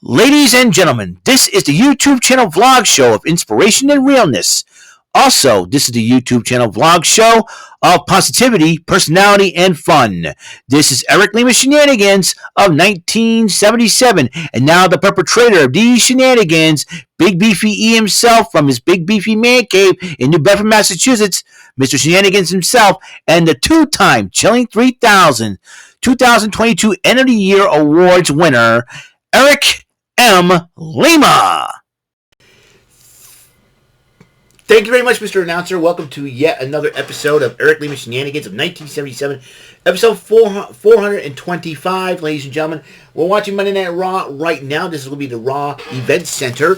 Ladies and gentlemen, this is the YouTube channel vlog show of inspiration and realness. Also, this is the YouTube channel vlog show of positivity, personality, and fun. This is Eric Lima Shenanigans of 1977, and now the perpetrator of these shenanigans, Big Beefy E himself from his Big Beefy Man Cave in New Bedford, Massachusetts, Mr. Shenanigans himself, and the two-time Chilling 3000 2022 End of the Year Awards winner, Eric M. Lima. Thank you very much, Mr. Announcer. Welcome to yet another episode of Eric Lima Shenanigans of 1977, episode 425, ladies and gentlemen. We're watching Monday Night Raw right now. This will be the Raw Event Center.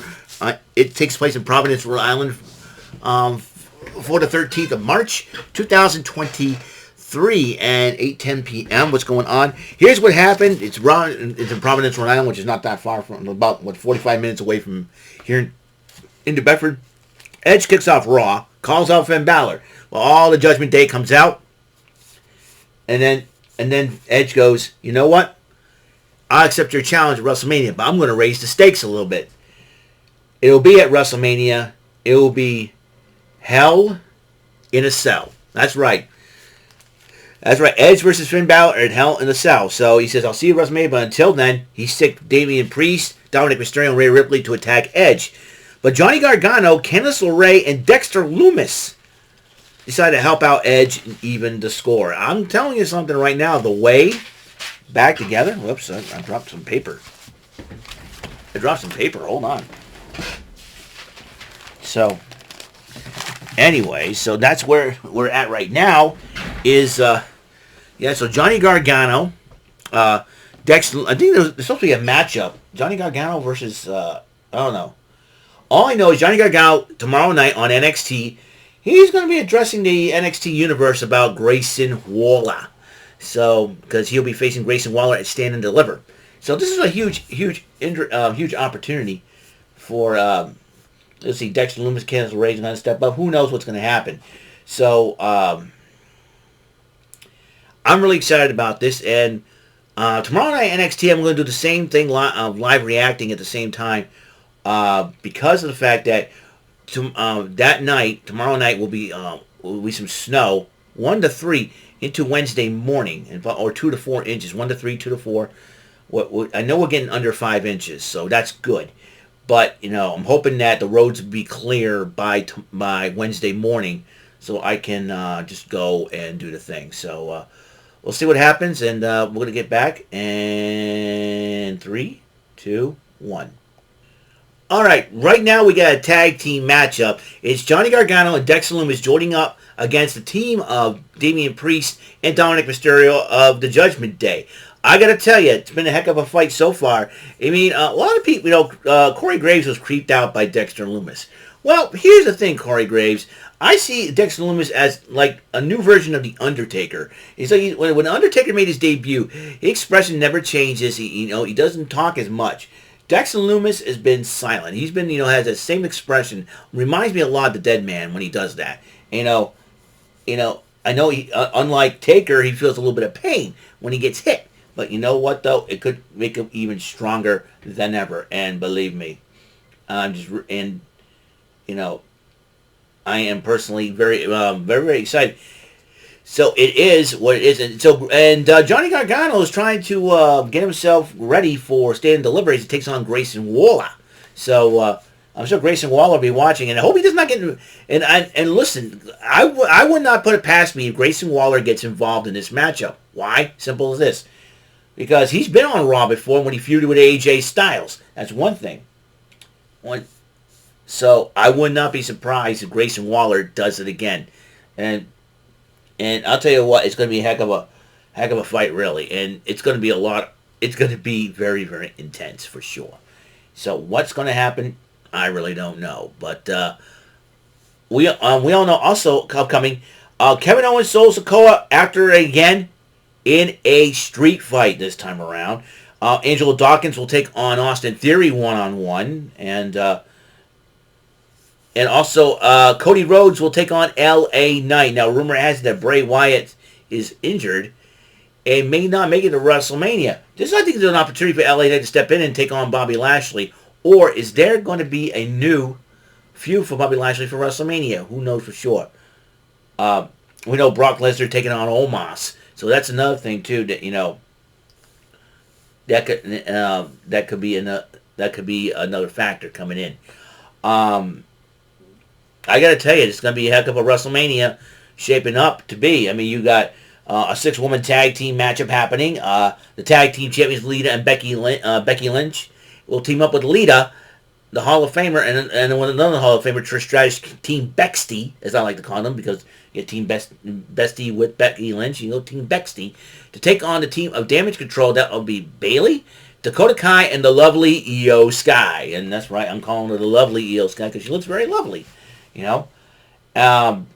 It takes place in Providence, Rhode Island, for the 13th of March, 2023, and 8:10 p.m. What's going on? Here's what happened. It's Raw. It's in Providence, Rhode Island, which is not that far from, about 45 minutes away from here in New Bedford. Edge kicks off Raw, calls out Finn Balor. Well, all the Judgment Day comes out, and then Edge goes, you know what? I'll accept your challenge at WrestleMania, but I'm going to raise the stakes a little bit. It'll be at WrestleMania. It will be Hell in a Cell. That's right. That's right. Edge versus Finn Balor at Hell in a Cell. So he says, I'll see you at WrestleMania, but until then, he sicked Damian Priest, Dominic Mysterio, and Rhea Ripley to attack Edge. But Johnny Gargano, Candice LeRae, and Dexter Lumis decided to help out Edge and even the score. I'm telling you something right now. The way back together. Whoops, I dropped some paper. Hold on. So, anyway, so that's where we're at right now. So Johnny Gargano, Dexter. I think there's supposed to be a matchup. Johnny Gargano versus I don't know. All I know is Johnny Gargano tomorrow night on NXT. He's going to be addressing the NXT universe about Grayson Waller. So, because he'll be facing Grayson Waller at Stand and Deliver. So this is a huge opportunity for, let's see, Dexter Lumis, Candice LeRae is going to step up. Who knows what's going to happen? So, I'm really excited about this. And tomorrow night NXT, I'm going to do the same thing, live reacting at the same time. Because of the fact that tomorrow night will be some snow, 1 to 3 into Wednesday morning, or 2 to 4 inches, 1 to 3, 2 to 4. I know we're getting under 5 inches, so that's good. But I'm hoping that the roads will be clear by Wednesday morning, so I can just go and do the thing. So we'll see what happens, and we're gonna get back in 3, 2, 1. Alright, right now we got a tag team matchup. It's Johnny Gargano and Dexter Lumis joining up against the team of Damian Priest and Dominic Mysterio of the Judgment Day. I gotta tell you, it's been a heck of a fight so far. I mean, a lot of people, Corey Graves was creeped out by Dexter Lumis. Well, here's the thing, Corey Graves. I see Dexter Lumis as like a new version of The Undertaker. It's like when The Undertaker made his debut, his expression never changes. He doesn't talk as much. Dexter Lumis has been silent. He's been, has that same expression. Reminds me a lot of the Dead Man when he does that. I know he, unlike Taker, he feels a little bit of pain when he gets hit. But you know what, though? It could make him even stronger than ever. And believe me, I am personally very, very excited. So it is what it is, and Johnny Gargano is trying to get himself ready for Stand and Deliver as he takes on Grayson Waller. So I'm sure Grayson Waller will be watching, and I hope he does not get. And listen, I would not put it past me if Grayson Waller gets involved in this matchup. Why? Simple as this: because he's been on Raw before when he feuded with AJ Styles. That's one thing. So I would not be surprised if Grayson Waller does it again, And I'll tell you what, it's going to be a heck of a fight, really, and it's going to be It's going to be very, very intense for sure. So what's going to happen, I really don't know. But we all know also upcoming, Kevin Owens, Solo Sikoa after again in a street fight this time around. Angelo Dawkins will take on Austin Theory one-on-one, and also, Cody Rhodes will take on L.A. Knight. Now, rumor has it that Bray Wyatt is injured, and may not make it to WrestleMania. This, I think, is an opportunity for LA Knight to step in and take on Bobby Lashley. Or is there going to be a new feud for Bobby Lashley for WrestleMania? Who knows for sure? We know Brock Lesnar taking on Omos, so that's another thing too. That that could be another factor coming in. I got to tell you, it's going to be a heck of a WrestleMania shaping up to be. I mean, you got a 6-woman tag team matchup happening. The tag team champions Lita and Becky Lynch will team up with Lita, the Hall of Famer, and with another Hall of Famer, Trish Stratus, Team Bexty, as I like to call them, because you get Team Bestie with Becky Lynch, you go Team Bexty, to take on the team of Damage Control. That will be Bayley, Dakota Kai, and the lovely Io Sky. And that's right, I'm calling her the lovely Io Sky because she looks very lovely, you know. And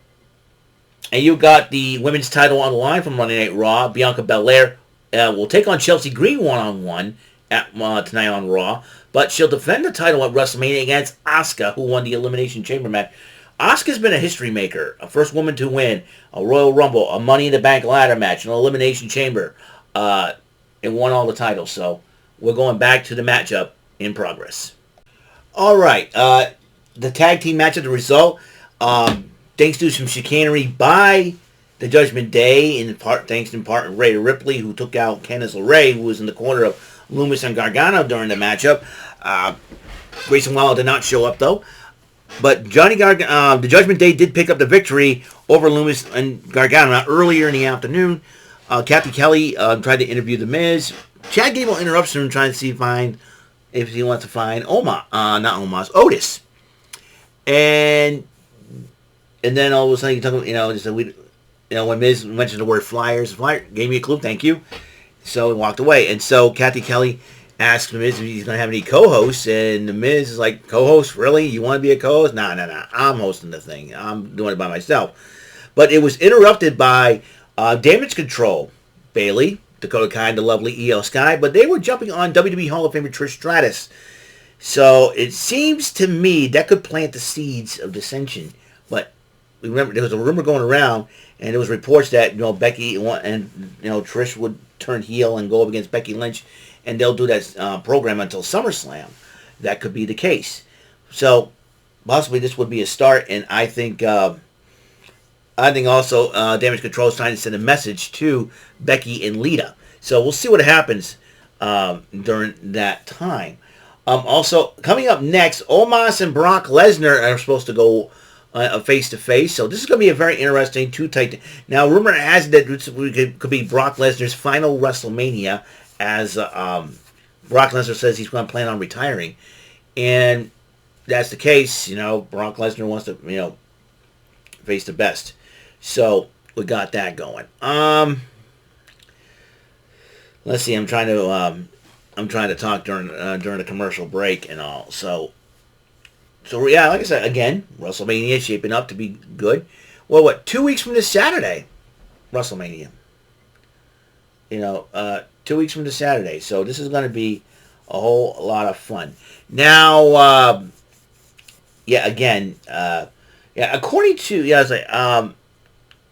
you got the women's title on the line from Monday Night Raw. Bianca Belair will take on Chelsea Green one-on-one tonight on Raw. But she'll defend the title at WrestleMania against Asuka, who won the Elimination Chamber match. Asuka's been a history maker. A first woman to win a Royal Rumble, a Money in the Bank ladder match, an Elimination Chamber, and won all the titles. So we're going back to the matchup in progress. All right. The tag team matchup, the result, thanks to some chicanery by the Judgment Day, thanks in part to Rhea Ripley, who took out Candice LeRae, who was in the corner of Loomis and Gargano during the matchup. Grayson Waller did not show up, though. But the Judgment Day did pick up the victory over Loomis and Gargano earlier in the afternoon. Kathy Kelly tried to interview The Miz. Chad Gable interrupts him, trying to see if he wants to find Otis. And then all of a sudden, you talk about, when Miz mentioned the word flyers, flyer gave me a clue, thank you. So he walked away. And so Kathy Kelly asked The Miz if he's going to have any co-hosts. And The Miz is like, co-host? Really? You want to be a co-host? No. I'm hosting the thing. I'm doing it by myself. But it was interrupted by Damage Control. Bayley, Dakota Kai, and the lovely Io Sky. But they were jumping on WWE Hall of Famer Trish Stratus. So it seems to me that could plant the seeds of dissension. But remember, there was a rumor going around, and there was reports that Becky and Trish would turn heel and go up against Becky Lynch, and they'll do that program until SummerSlam. That could be the case. So possibly this would be a start, and I think also Damage Control is trying to send a message to Becky and Lita. So we'll see what happens during that time. Also, coming up next, Omos and Brock Lesnar are supposed to go face-to-face. So this is going to be a very interesting two-tight. Now, rumor has it that it could be Brock Lesnar's final WrestleMania, as Brock Lesnar says he's going to plan on retiring. And that's the case. Brock Lesnar wants to, face the best. So we got that going. Let's see. I'm trying to talk during the commercial break and all. So yeah, like I said, again, WrestleMania is shaping up to be good. Well, 2 weeks from this Saturday, WrestleMania. 2 weeks from this Saturday. So this is going to be a whole lot of fun. Now, according to, I was like,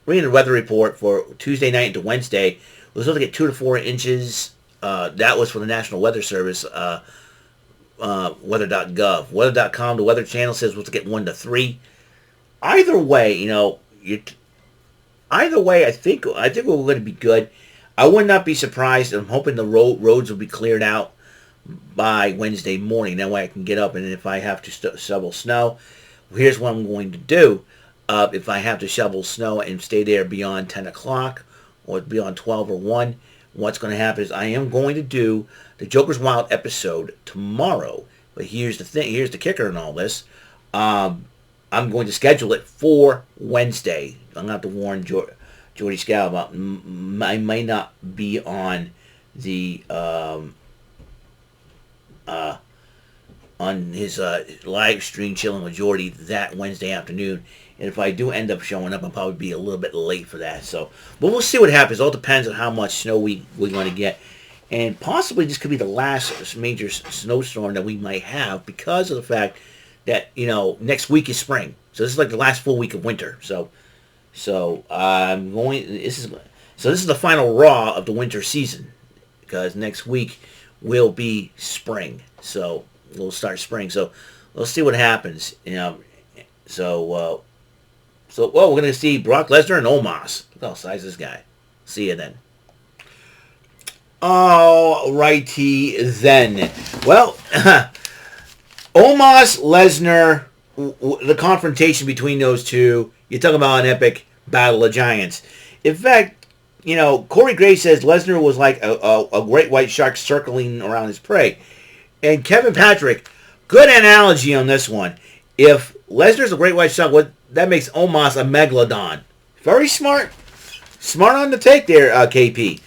reading the weather report for Tuesday night into Wednesday, we're supposed to get 2 to 4 inches. That was for the National Weather Service, weather.gov. Weather.com, the Weather Channel, says we're supposed to get 1 to 3. Either way, I think we're going to be good. I would not be surprised. I'm hoping the roads will be cleared out by Wednesday morning. That way I can get up, and if I have to shovel snow, here's what I'm going to do. If I have to shovel snow and stay there beyond 10 o'clock or beyond 12 or 1, what's going to happen is I am going to do the Joker's Wild episode tomorrow. But here's the thing. Here's the kicker in all this. I'm going to schedule it for Wednesday. I'm going to have to warn Jordy Scow about I may not be on the on his live stream chilling with Jordy that Wednesday afternoon. And if I do end up showing up, I'll probably be a little bit late for that. So, but we'll see what happens. It all depends on how much snow we're going to get. And possibly this could be the last major snowstorm that we might have because of the fact that, next week is spring. So this is like the last full week of winter. So I'm going, So this is the final Raw of the winter season, because next week will be spring. So we'll start spring. So let's see what happens. Well, we're gonna see Brock Lesnar and Omos. Look how size this guy. See you then. All righty then. Well, Omos, Lesnar, the confrontation between those two, you talk about an epic battle of giants. In fact, Corey Graves says Lesnar was like a great white shark circling around his prey. And Kevin Patrick, good analogy on this one. If Lesnar's a great white shark, that makes Omos a megalodon. Very smart. Smart on the take there, KP.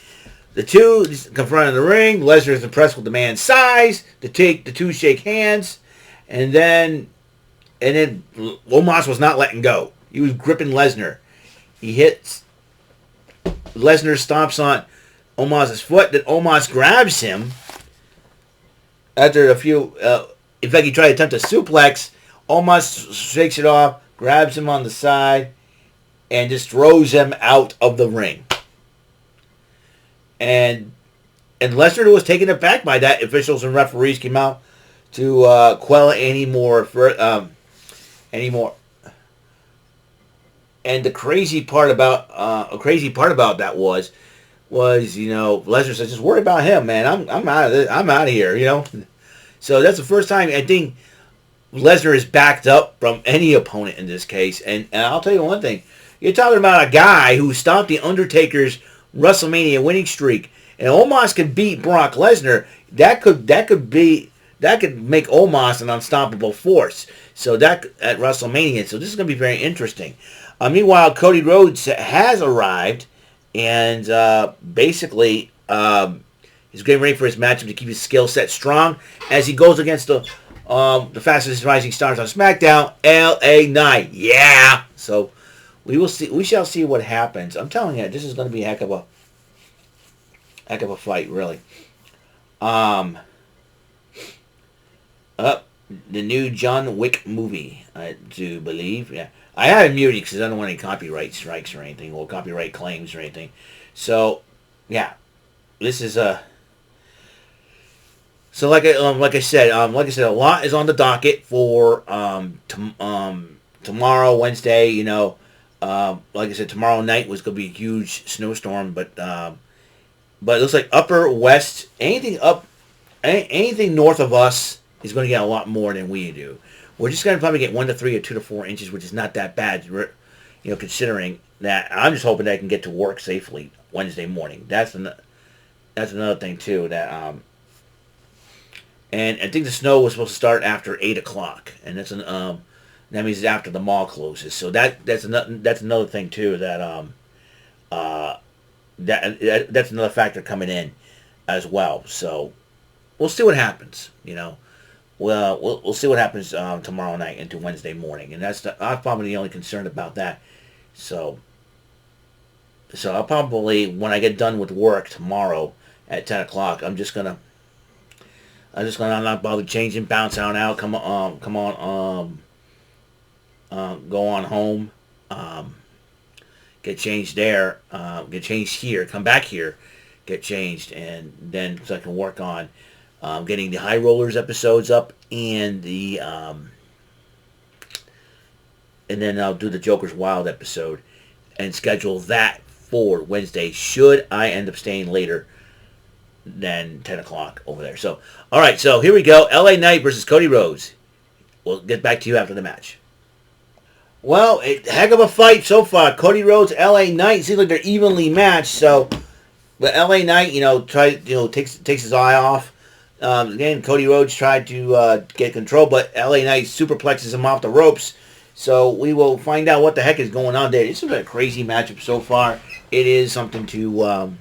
The two confront in the ring. Lesnar is impressed with the man's size. The two shake hands. And then Omos was not letting go. He was gripping Lesnar. He hits. Lesnar stomps on Omos' foot. Then Omos grabs him. After a few... in fact, he tried to attempt a suplex. Omos shakes it off. Grabs him on the side. And just throws him out of the ring. And Lesnar was taken aback by that. Officials and referees came out to quell any more. And the crazy part about that was Lesnar says, just worry about him, man. I'm out of this. I'm out of here. So that's the first time I think Lesnar is backed up from any opponent in this case. And I'll tell you one thing. You're talking about a guy who stopped the Undertaker's WrestleMania winning streak, and Omos could beat Brock Lesnar. That could make Omos an unstoppable force. So that at WrestleMania. So this is going to be very interesting. Meanwhile, Cody Rhodes has arrived, and basically he's getting ready for his matchup to keep his skill set strong as he goes against the fastest rising stars on SmackDown, LA Knight. Yeah. So we shall see what happens. I'm telling you, this is going to be a heck of a fight, really. The new John Wick movie, I do believe. Yeah, I have it muted because I don't want any copyright strikes or anything, or copyright claims or anything. So, yeah, this is So like I said, a lot is on the docket for tomorrow, Wednesday. Like I said, tomorrow night was going to be a huge snowstorm, but it looks like upper west, anything north of us is going to get a lot more than we do. We're just going to probably get 1 to 3 or 2 to 4 inches, which is not that bad, considering that. I'm just hoping that I can get to work safely Wednesday morning. That's another thing too. That and I think the snow was supposed to start after 8 o'clock, and that means it's after the mall closes. So that's another thing too. That's another factor coming in as well. So we'll see what happens. Well, we'll see what happens tomorrow night into Wednesday morning, and I'm probably the only concerned about that. So I'll probably, when I get done with work tomorrow at 10 o'clock, I'm just gonna not bother changing, bounce out, come on, go on home, get changed there, get changed here, come back here, get changed, and then so I can work on getting the High Rollers episodes up, and then I'll do the Joker's Wild episode and schedule that for Wednesday, should I end up staying later than 10 o'clock over there. So, all right, so here we go. LA Knight versus Cody Rhodes. We'll get back to you after the match. Well, a heck of a fight so far. Cody Rhodes, LA Knight. Seems like they're evenly matched. So, but LA Knight, takes his eye off. Again, Cody Rhodes tried to get control, but LA Knight superplexes him off the ropes. So we will find out what the heck is going on there. This is a crazy matchup so far. It is something to.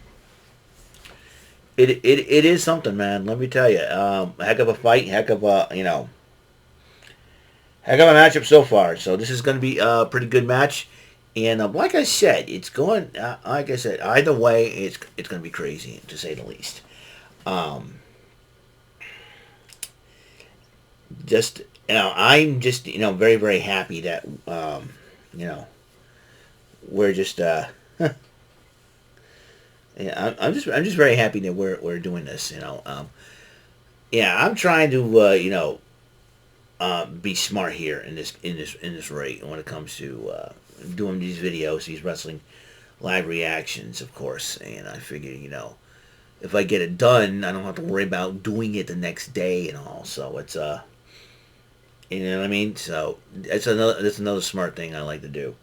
It is something, man. Let me tell you, heck of a fight, heck of a matchup so far. So this is going to be a pretty good match, and like I said, it's going. Like I said, either way, it's going to be crazy to say the least. I'm just very, very happy that we're just Yeah, I'm just very happy that we're doing this. Yeah, I'm trying to be smart here in this rate when it comes to doing these videos, these wrestling live reactions, of course. And I figure, if I get it done, I don't have to worry about doing it the next day and all. So it's you know what I mean. So that's another smart thing I like to do.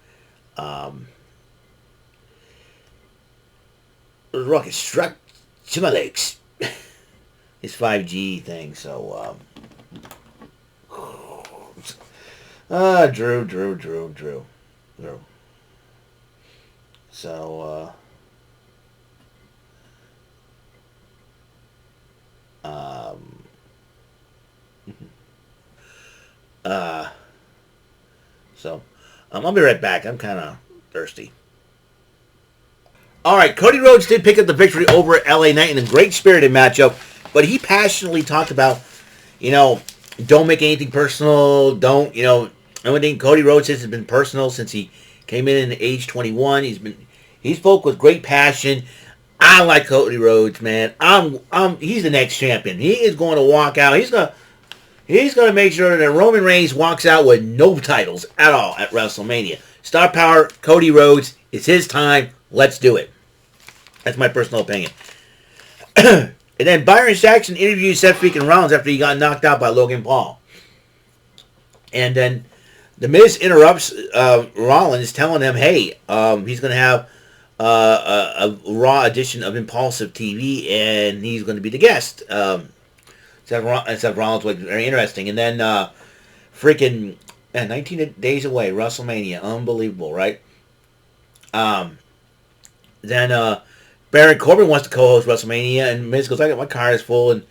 Um, Rocket struck to my legs. It's 5G thing. So Drew. So um, uh, so I'll be right back. I'm kind of thirsty. All right, Cody Rhodes did pick up the victory over LA Knight in a great spirited matchup, but he passionately talked about, don't make anything personal. Don't, everything Cody Rhodes says has been personal since he came in at age 21. He spoke with great passion. I like Cody Rhodes, man. He's the next champion. He is going to walk out. He's gonna make sure that Roman Reigns walks out with no titles at all at WrestleMania. Star Power, Cody Rhodes, it's his time. Let's do it. That's my personal opinion. And then Byron Saxton interviewed Seth freaking Rollins after he got knocked out by Logan Paul. And then The Miz interrupts Rollins, telling him, hey, he's going to have a Raw edition of Impulsive TV, and he's going to be the guest. Seth Rollins was very interesting. And then freaking 19 days away, WrestleMania. Unbelievable, right? Then Baron Corbin wants to co-host WrestleMania, and Miz goes, my car is full, and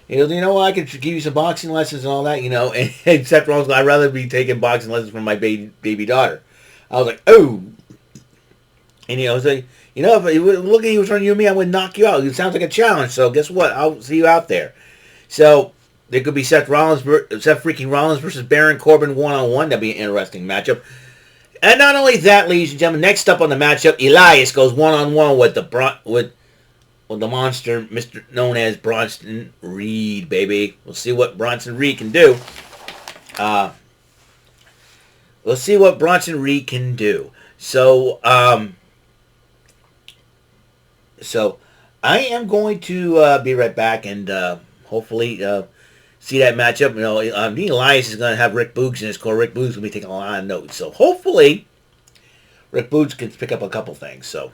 he goes, what, I could give you some boxing lessons and all that, and Seth Rollins goes, I'd rather be taking boxing lessons from my baby daughter. I was like, oh. And I was like, if you look at you in front of you and me, I would knock you out. It sounds like a challenge, so guess what? I'll see you out there. So there could be Seth freaking Rollins versus Baron Corbin one-on-one. That'd be an interesting matchup. And not only that, ladies and gentlemen, next up on the matchup, Elias goes one-on-one with the monster, known as Bronson Reed, baby. We'll see what Bronson Reed can do. So I am going to be right back and hopefully see that matchup. Elias is going to have Rick Boogs in his core. Rick Boogs will be taking a lot of notes. So hopefully Rick Boogs can pick up a couple things. So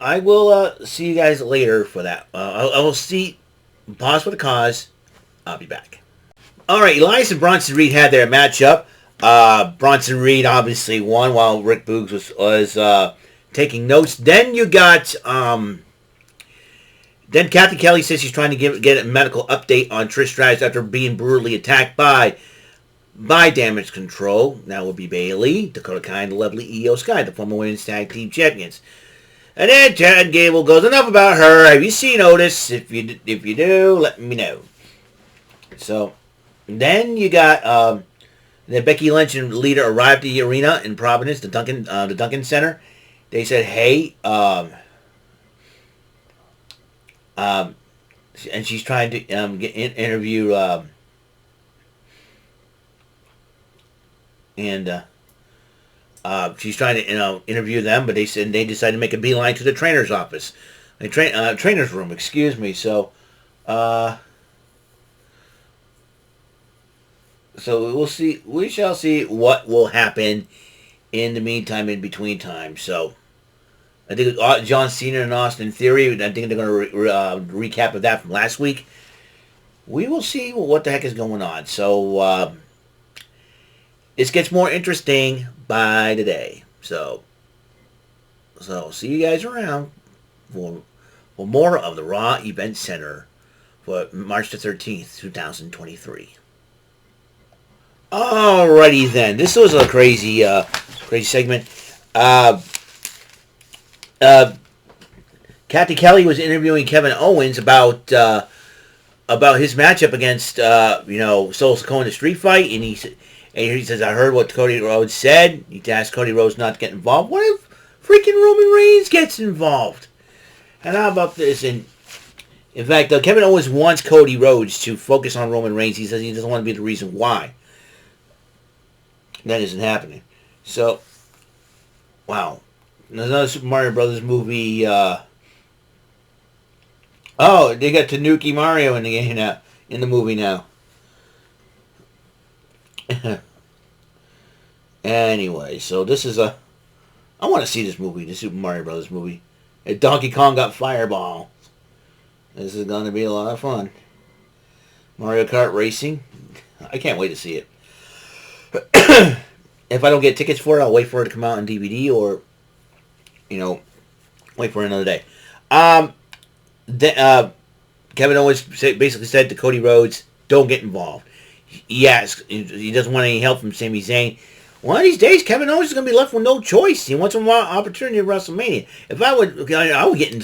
I will see you guys later for that. I will see. Pause for the cause. I'll be back. All right, Elias and Bronson Reed had their matchup. Bronson Reed obviously won while Rick Boogs was taking notes. Then you got then Kathy Kelly says she's trying to get a medical update on Trish Stratus after being brutally attacked by Damage Control. That would be Bayley, Dakota Kai, and the lovely Io Sky, the former women's tag team champions. And then Chad Gable goes, enough about her. Have you seen Otis? If you do, let me know. So then you got then Becky Lynch and Lita arrived at the arena in Providence, the Duncan Center. They said, hey, and she's trying to interview she's trying to interview them, but they decided to make a beeline to the trainer's office, the trainer's room. Excuse me. So we'll see. We shall see what will happen in the meantime, in between time. So I think John Cena and Austin Theory, I think they're going to recap of that from last week. We will see what the heck is going on. So this gets more interesting by the day. So see you guys around for more of the Raw Event Center for March the 13th, 2023. Alrighty then. This was a crazy segment. Kathy Kelly was interviewing Kevin Owens about his matchup against Solo Sikoa in the street fight, and he says, I heard what Cody Rhodes said. He asked Cody Rhodes not to get involved. What if Freaking Roman Reigns gets involved. And how about this? And in fact, Kevin Owens wants Cody Rhodes to focus on Roman Reigns. He says he doesn't want to be the reason why that isn't happening. So, wow. There's another Super Mario Brothers movie. Oh, they got Tanuki Mario in the game now, in the movie now. Anyway, so this is I want to see this movie, the Super Mario Brothers movie. And Donkey Kong got Fireball. This is going to be a lot of fun. Mario Kart Racing. I can't wait to see it. If I don't get tickets for it, I'll wait for it to come out on DVD or, wait for another day. Kevin Owens basically said to Cody Rhodes, don't get involved. Yes, he doesn't want any help from Sami Zayn. One of these days, Kevin Owens is going to be left with no choice. He wants some opportunity at WrestleMania. If I would get in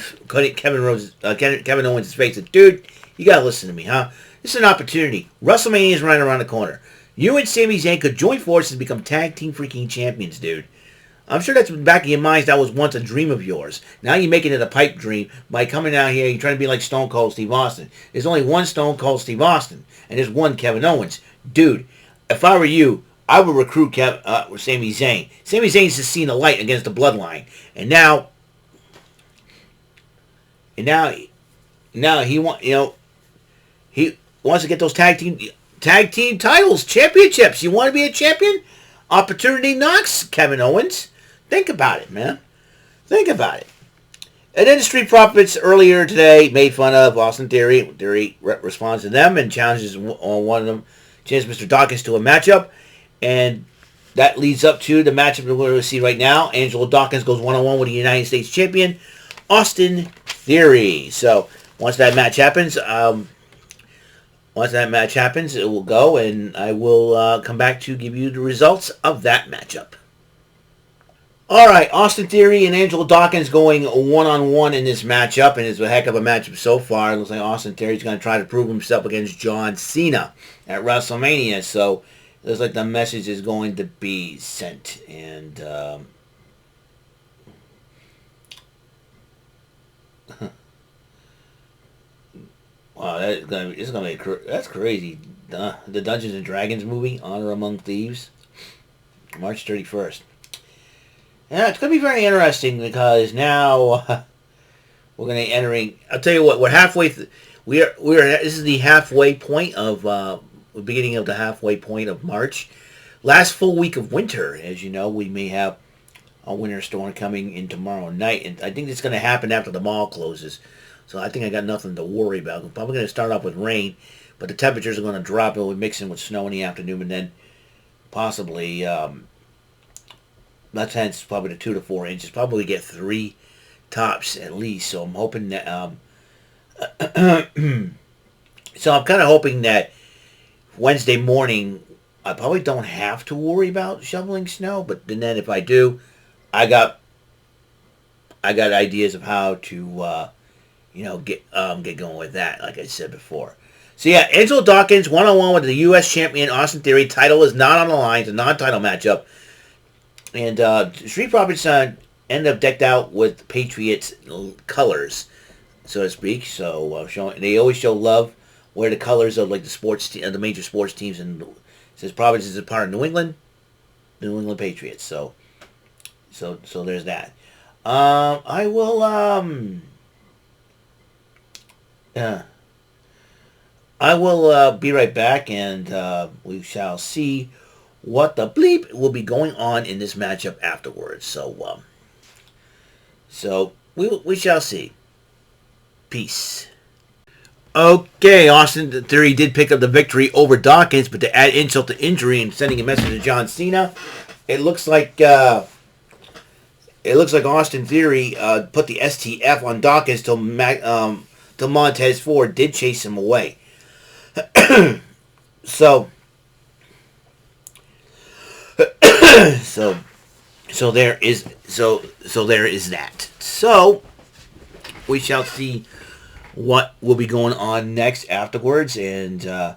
Kevin Owens' face. And, dude, you got to listen to me, huh? This is an opportunity. WrestleMania is right around the corner. You and Sami Zayn could join forces and become tag team freaking champions, dude. I'm sure that's in the back of your minds. That was once a dream of yours. Now you're making it a pipe dream by coming out here. You're trying to be like Stone Cold Steve Austin. There's only one Stone Cold Steve Austin, and there's one Kevin Owens. Dude, if I were you, I would recruit Sami Zayn. Sami Zayn's just seen the light against the bloodline. And now he wants to get those tag team titles, championships. You want to be a champion? Opportunity knocks, Kevin Owens. Think about it, man. Think about it. And then the Street Profits earlier today made fun of Austin Theory. Theory responds to them and challenges on one of them, challenges Mr. Dawkins to a matchup. And that leads up to the matchup we're going to see right now. Angelo Dawkins goes one-on-one with the United States champion, Austin Theory. So once that match happens, it will go, and I will come back to give you the results of that matchup. All right, Austin Theory and Angelo Dawkins going one-on-one in this matchup, and it's a heck of a matchup so far. It looks like Austin Theory's going to try to prove himself against John Cena at WrestleMania, so it looks like the message is going to be sent, and wow, that's crazy. The Dungeons and Dragons movie, Honor Among Thieves, March 31st. Yeah, it's going to be very interesting because now we're going to be entering. I'll tell you what, we're halfway. This is the halfway point of beginning of the halfway point of March. Last full week of winter, as you know, we may have a winter storm coming in tomorrow night, and I think it's going to happen after the mall closes. So I think I got nothing to worry about. I'm probably going to start off with rain, but the temperatures are going to drop. It will mix in with snow in the afternoon, and then possibly that's hence probably the 2 to 4 inches. Probably get 3 tops at least. So I'm hoping that. So I'm kind of hoping that Wednesday morning I probably don't have to worry about shoveling snow. But then if I do, I got ideas of how to. Get going with that, like I said before. So yeah, Angelo Dawkins one-on-one with the U.S. champion Austin Theory. Title is not on the line. It's a non-title matchup. And Street Profits end up decked out with Patriots colors, so to speak. So they always show love, wear the colors of like the major sports teams. And it says Providence is a part of New England Patriots. So there's that. I will be right back, and we shall see what the bleep will be going on in this matchup afterwards. So we shall see. Peace. Okay, Austin Theory did pick up the victory over Dawkins, but to add insult to injury and sending a message to John Cena, it looks like Austin Theory put the STF on Dawkins till Montez Ford did chase him away. So there is that. So we shall see what will be going on next afterwards, and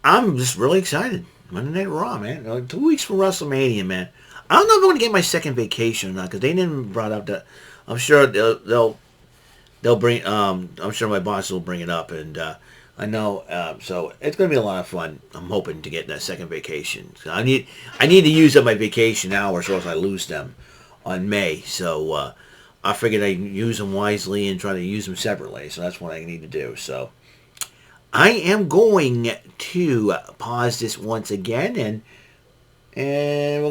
I'm just really excited. Monday Night Raw, man. 2 weeks from WrestleMania, man. I don't know if I'm going to get my second vacation or not, because they didn't brought up that. I'm sure they'll bring. I'm sure my boss will bring it up, and I know. So it's going to be a lot of fun. I'm hoping to get that second vacation. So I need to use up my vacation hours, or else I lose them on May. So I figured I'd use them wisely and try to use them separately. So that's what I need to do. So I am going to pause this once again, and I'm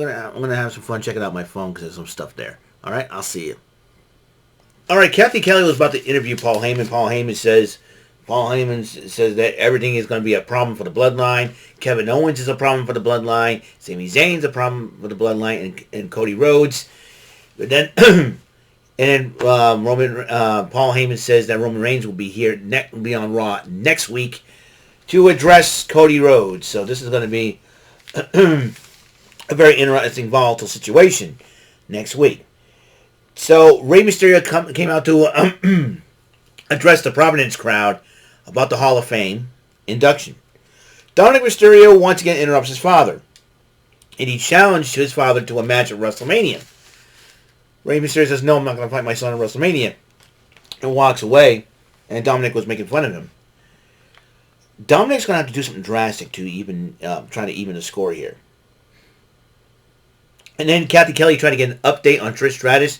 gonna have some fun checking out my phone because there's some stuff there. All right, I'll see you. All right, Kathy Kelly was about to interview Paul Heyman. Paul Heyman says that everything is going to be a problem for the Bloodline. Kevin Owens is a problem for the Bloodline. Sami Zayn's a problem for the Bloodline, and Cody Rhodes. But then, Paul Heyman says that Roman Reigns will be here will be on Raw next week to address Cody Rhodes. So this is going to be a very interesting, volatile situation next week. So Rey Mysterio came out to address the Providence crowd about the Hall of Fame induction. Dominic Mysterio once again interrupts his father, and he challenged his father to a match at WrestleMania. Rey Mysterio says, "No, I'm not going to fight my son at WrestleMania," and walks away, and Dominic was making fun of him. Dominic's going to have to do something drastic to even try to even the score here. And then Kathy Kelly tried to get an update on Trish Stratus.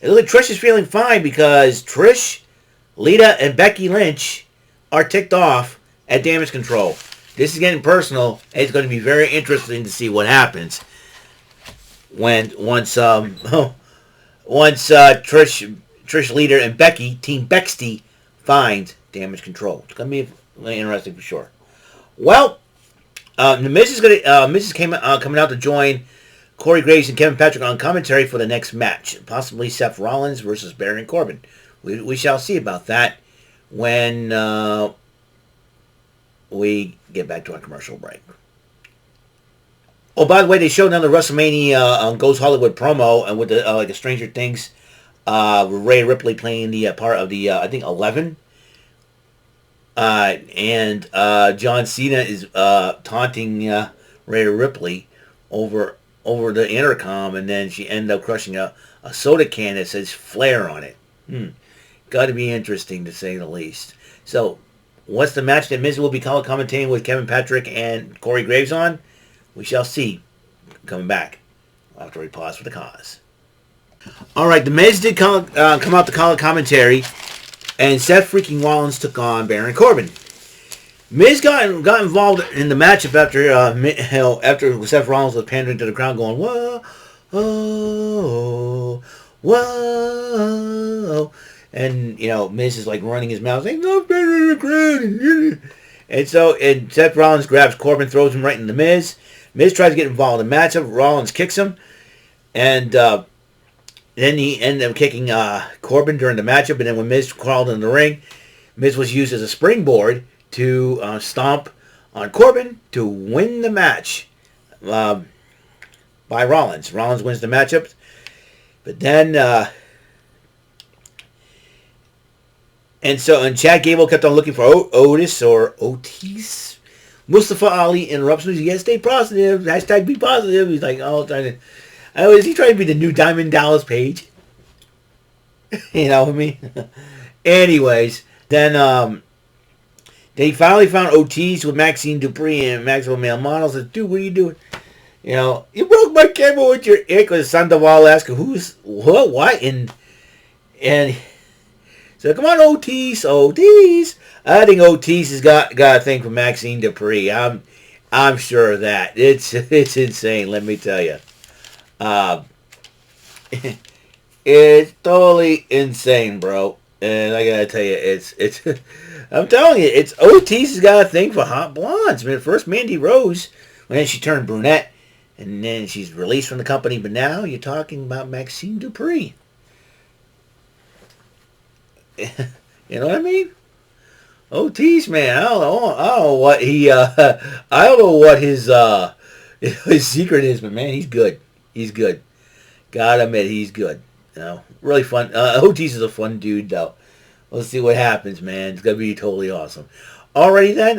And look, Trish is feeling fine because Trish, Lita, and Becky Lynch are ticked off at Damage Control. This is getting personal. And it's going to be very interesting to see what happens once Trish, Lita, and Becky, Team Bexty, find Damage Control. It's going to be interesting for sure. Well, the Miz is coming out to join Corey Graves and Kevin Patrick on commentary for the next match. Possibly Seth Rollins versus Baron Corbin. We shall see about that when we get back to our commercial break. Oh, by the way, they showed another WrestleMania Goes Hollywood promo, and with the like a Stranger Things, Rhea Ripley playing the part of the I think 11, and John Cena is taunting Rhea Ripley over the intercom, and then she ended up crushing a soda can that says Flair on it. Got to be interesting, to say the least. So, what's the match that Miz will be commentating with Kevin Patrick and Corey Graves on? We shall see. Coming back after we pause for the cause. All right, the Miz did come out to call commentary, and Seth freaking Rollins took on Baron Corbin. Miz got involved in the matchup after Seth Rollins was pandering to the crowd, going whoa, oh, whoa, and Miz is like running his mouth, saying no, pandering to the crowd, and Seth Rollins grabs Corbin, throws him right in the Miz. Miz tries to get involved in the matchup. Rollins kicks him, and then he ended up kicking Corbin during the matchup. And then when Miz crawled in the ring, Miz was used as a springboard to stomp on Corbin to win the match by Rollins. Rollins wins the matchup. But then, and Chad Gable kept on looking for Otis or Otis. Mustafa Ali interrupts him. He says, stay positive. Hashtag be positive. He's like, is he trying to be the new Diamond Dallas Page? You know what I mean? Anyways, then they finally found Otis with Maxine Dupree and Maxwell Male Models. Says, dude, what are you doing? You broke my camera with your ick. Because Sandoval asked, who's what? And so come on, Otis. I think Otis has got a thing for Maxine Dupree. I'm sure of that. It's insane. Let me tell you. It's totally insane, bro. And I gotta tell you, it's. I'm telling you, it's Otis has got a thing for hot blondes. I mean, first Mandy Rose, and then she turned brunette, and then she's released from the company. But now you're talking about Maxine Dupree. You know what I mean? Otis, man, I don't know what he. I don't know what his secret is, but man, he's good. He's good. Gotta admit, he's good. Really fun. Otis is a fun dude, though. Let's see what happens, man. It's gonna be totally awesome. Alrighty then.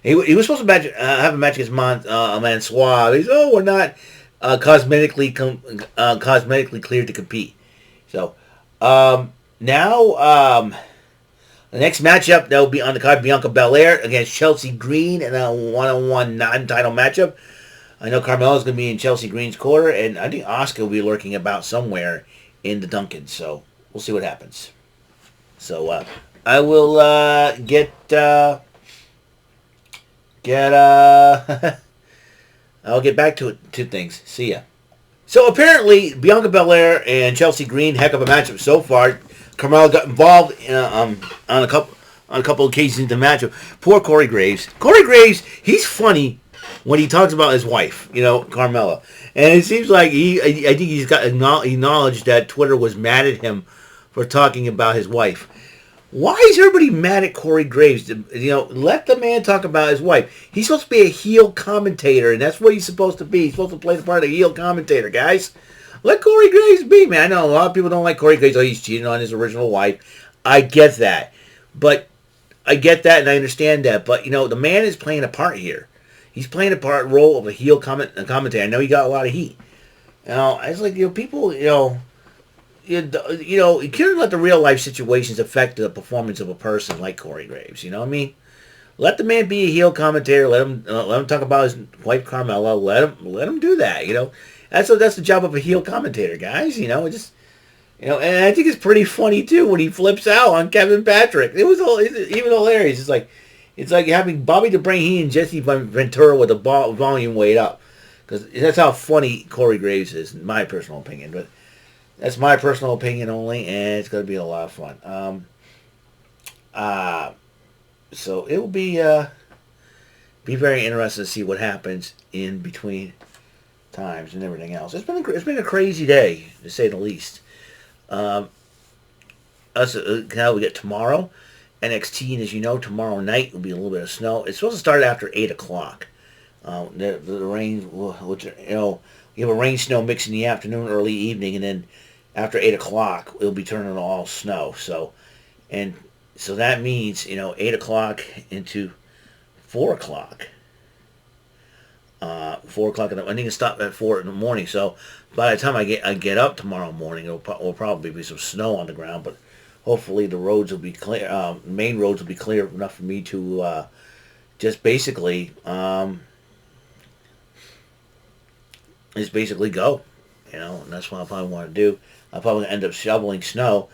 He was supposed to have a match against Mansoir. He's we're not cosmetically cleared to compete. So now the next matchup that will be on the card: Bianca Belair against Chelsea Green in a one-on-one non-title matchup. I know Carmella's going to be in Chelsea Green's corner, and I think Asuka will be lurking about somewhere in the Duncan. So we'll see what happens. So I will I'll get back to things. See ya. So apparently, Bianca Belair and Chelsea Green, heck of a matchup so far. Carmella got involved on a couple occasions in the matchup. Poor Corey Graves. Corey Graves, he's funny when he talks about his wife, Carmella, and it seems like I think he's got acknowledged that Twitter was mad at him for talking about his wife. Why is everybody mad at Corey Graves? Let the man talk about his wife. He's supposed to be a heel commentator, and that's what he's supposed to be. He's supposed to play the part of a heel commentator, guys. Let Corey Graves be, man. I know a lot of people don't like Corey Graves. Oh, he's cheating on his original wife. I get that. And I understand that. But, the man is playing a part here. He's playing a role of a heel commentator. I know he got a lot of heat. It's like, people, you can't let the real life situations affect the performance of a person like Corey Graves. You know what I mean? Let the man be a heel commentator. Let him talk about his wife Carmella. Let him do that. That's the job of a heel commentator, guys. And I think it's pretty funny too when he flips out on Kevin Patrick. It's even hilarious. It's like having Bobby the Brain Heenan and Jesse Ventura with the volume way up, because that's how funny Corey Graves is, in my personal opinion. But that's my personal opinion only, and it's going to be a lot of fun. So it will be very interesting to see what happens in between times and everything else. It's been a crazy day, to say the least. Now we get tomorrow. NXT, and as you know, tomorrow night will be a little bit of snow. It's supposed to start after 8 o'clock. The rain, which, you have a rain snow mix in the afternoon, early evening, and then after 8 o'clock, it'll be turning to all snow. So that means, 8 o'clock into 4 o'clock. 4 o'clock, I think it stopped at 4 in the morning. So by the time I get up tomorrow morning, will probably be some snow on the ground, but hopefully the roads will be clear. Main roads will be clear enough for me to just basically go. And that's what I probably want to do. I'll probably end up shoveling snow.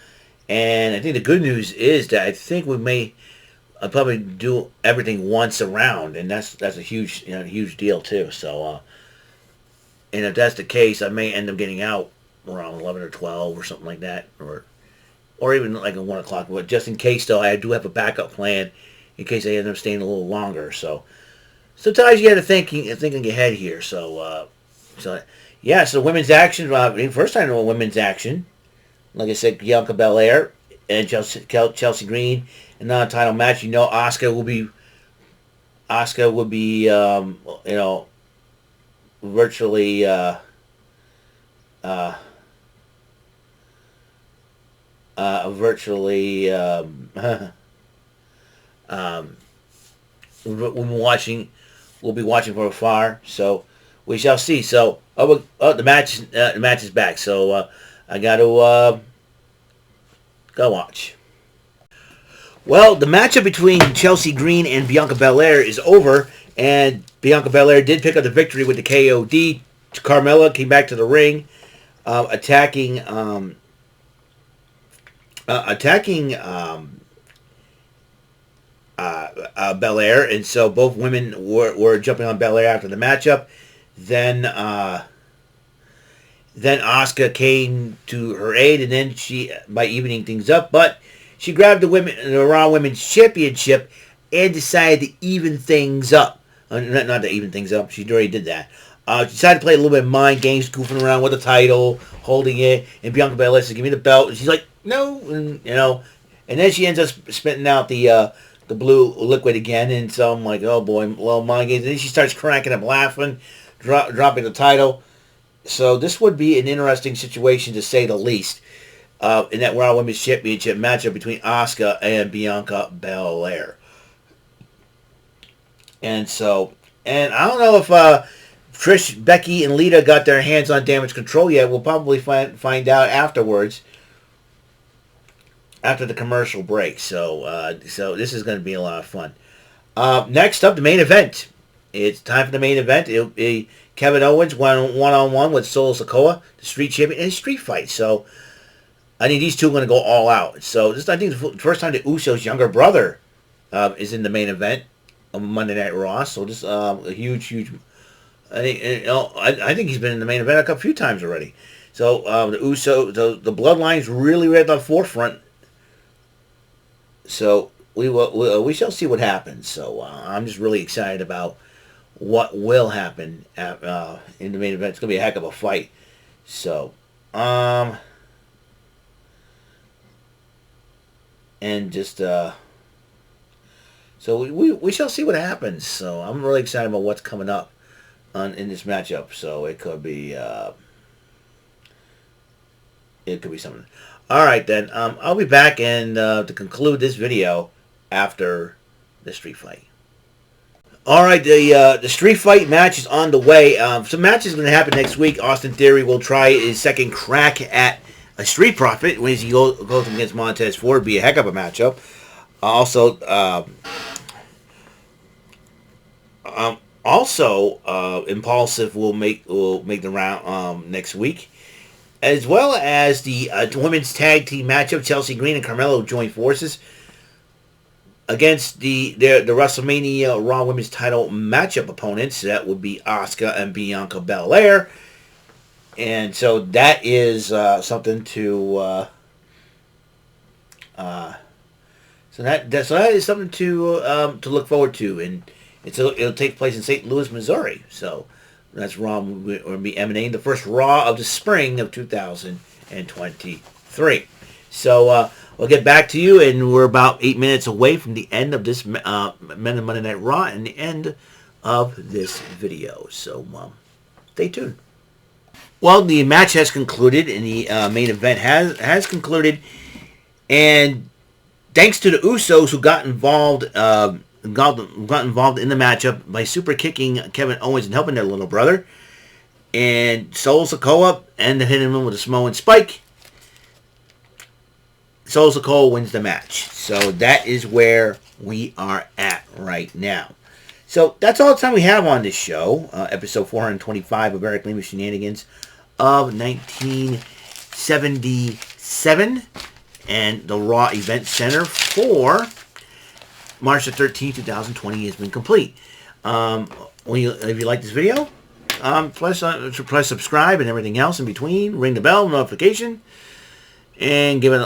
And I think the good news is that I think I'll probably do everything once around, and that's a huge deal too. So, and if that's the case, I may end up getting out around 11 or 12 or something like that, or even like at 1 o'clock. But just in case, though, I do have a backup plan in case I end up staying a little longer. So sometimes you got to think ahead here. So women's action. First time in women's action. Like I said, Bianca Belair and Chelsea Green, in a non-title match. Asuka will be virtually we'll be watching from afar. So we shall see. So the match is back. So I got to go watch. Well, the matchup between Chelsea Green and Bianca Belair is over, and Bianca Belair did pick up the victory with the KOD. Carmella came back to the ring, attacking Belair, and so both women were jumping on Belair after the matchup. Then Asuka came to her aid, and then by evening things up, but she grabbed the Raw Women's Championship and decided to even things up. Not to even things up. She already did that. She decided to play a little bit of mind games, goofing around with the title, holding it, and Bianca Belair says, "Give me the belt," and she's like, "No," and then she ends up spitting out the blue liquid again, and so I'm like, "Oh boy, little mind games." And then she starts cracking up, laughing, dropping the title. So this would be an interesting situation, to say the least, in that Raw Women's Championship matchup between Asuka and Bianca Belair. And I don't know if Trish, Becky, and Lita got their hands on Damage Control yet. We'll probably find out afterwards, after the commercial break. So this is going to be a lot of fun. Next up, the main event. It's time for the main event. It'll be Kevin Owens one-on-one with Solo Sikoa, the Street Champion, in a street fight. So I think these two are going to go all out. So this, I think, is the first time the Usos' younger brother is in the main event of Monday Night Raw. So this a huge. I think he's been in the main event a few times already. So the the bloodline's really at the forefront. So we shall see what happens. So I'm just really excited about what will happen in the main event. It's gonna be a heck of a fight. So and just so we shall see what happens. So I'm really excited about what's coming up in this matchup. So it could be something. All right then. I'll be back and to conclude this video after the street fight. All right, the street fight match is on the way. Some matches going to happen next week. Austin Theory will try his second crack at a Street Profit when he goes against Montez Ford. It'll be a heck of a matchup. Also, Impulsive will make the round next week, as well as the women's tag team matchup. Chelsea Green and Carmelo join forces against the WrestleMania Raw Women's Title matchup opponents. That would be Asuka and Bianca Belair, and so that is something to. So that is something to look forward to, and it'll take place in St. Louis, Missouri. So that's Raw will be emanating the first Raw of the spring of 2023. So we'll get back to you, and we're about 8 minutes away from the end of this Men of Monday Night Raw and the end of this video. So stay tuned. Well, the match has concluded, and the main event has concluded, and thanks to the Usos, who got involved in the matchup by super kicking Kevin Owens and helping their little brother, and Solo Sikoa ended hitting him with a Samoan Spike. Solo Sikoa wins the match. So that is where we are at right now. So that's all the time we have on this show. Episode 425 of Eric Lima Shenanigans of 1977. And the Raw Event Center for March the 13th, 2020 has been complete. If you like this video, press subscribe and everything else in between. Ring the bell, notification, and give it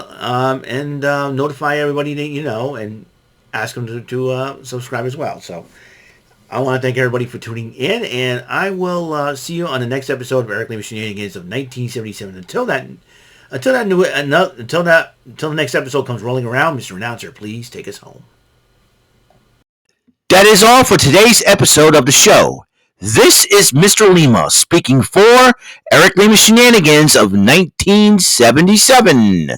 notify everybody that you know, and ask them to subscribe as well. So I want to thank everybody for tuning in, and I will see you on the next episode of Eric Lima Shenanigans of 1977. Until the next episode comes rolling around, Mr. Announcer, please take us home. That is all for today's episode of the show. This is Mr. Lima speaking for Eric Lima Shenanigans of 1977.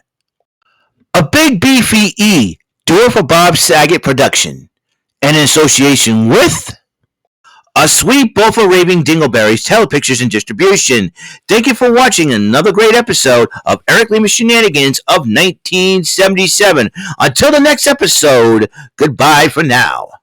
A Big Beefy E, do it for Bob Saget production, and in association with A Sweet Bowl for Raving Dingleberries Telepictures and Distribution. Thank you for watching another great episode of Eric Lima Shenanigans of 1977. Until the next episode, goodbye for now.